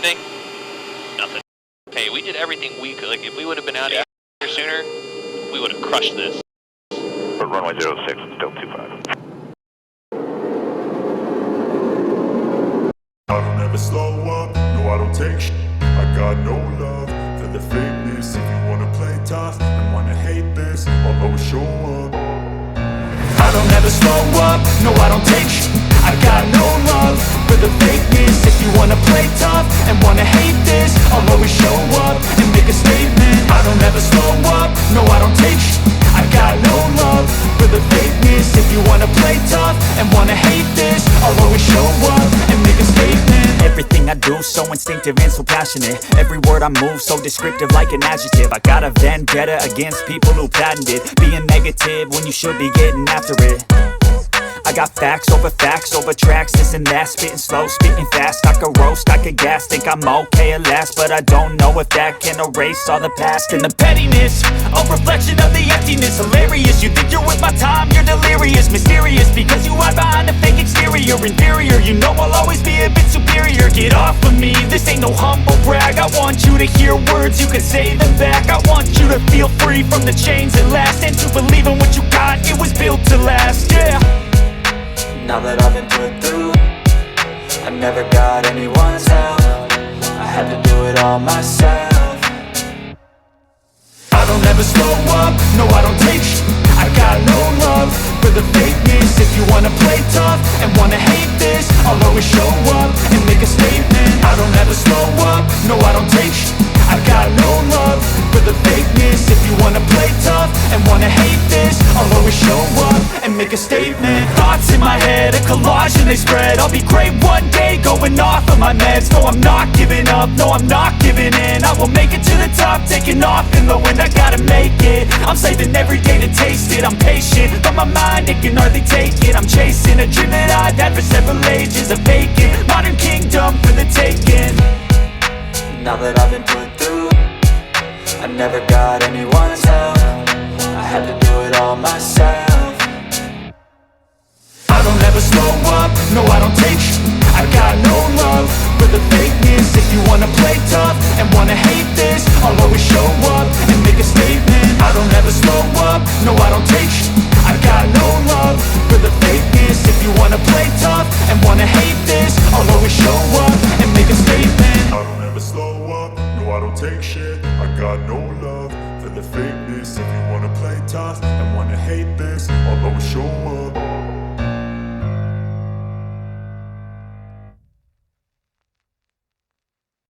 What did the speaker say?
Anything? Nothing. Hey, we did everything we could. Like, if we would have been out here sooner, we would have crushed this. For runway 06, still 25. I don't ever slow up, no I don't take shit. I got no love for the fakeness. If you wanna play tough and wanna hate this, I'll always show up. I don't ever slow up, no I don't take shit. I got no love for the fakeness. If you wanna play tough and wanna hate this, I'll always show up and make a statement. I don't ever slow up, no I don't take shit. I got no love for the fakeness. If you wanna play tough and wanna hate this, I'll always show up and make a statement. Everything I do so instinctive and so passionate. Every word I move so descriptive like an adjective. I got a vendetta against people who patented being negative when you should be getting after it. I got facts over tracks, this and that. Spitting slow, spitting fast, I could roast, I could gas. Think I'm okay at last, but I don't know if that can erase all the past. And the pettiness, a reflection of the emptiness. Hilarious, you think you're with my time, you're delirious. Mysterious, because you hide behind a fake exterior. Inferior, you know I'll always be a bit superior. Get off of me, this ain't no humble brag. I want you to hear words, you can say them back. I want you to feel free from the chains that last, and to believe in what you got, it was built to last, yeah. Now that I've been put through, I never got anyone's help. I had to do it all myself. I don't ever slow up, no I don't take shit. I got no love for the fakeness. If you wanna play tough and wanna hate this, I'll always show up and make a statement. I don't ever slow up, no I don't take shit. I got no love for the fakeness. If you wanna play tough and wanna hate this, I'll always show up and make a statement. Thoughts in my head, a collage and they spread. I'll be great one day, going off of my meds. No, I'm not giving up, no, I'm not giving in. I will make it to the top, taking off in the wind. I gotta make it, I'm saving every day to taste it. I'm patient, but my mind, it can hardly take it. I'm chasing a dream that I've had for several ages. A vacant, modern kingdom for the taking. Now that I've been put through, I never got anyone's help. I had to do it all myself. I don't ever slow up, no I don't take shit. I got no love for the fakeness. If you wanna play tough and wanna hate this, I'll always show up and make a statement. I don't ever slow up, no I don't take shit. I got no love for the fakeness. If you wanna play tough and wanna hate this, I'll always show up and make a statement. I don't ever slow up, no I don't take shit. I got no love for the fakeness. If you wanna play tough and wanna hate this, I'll always show up.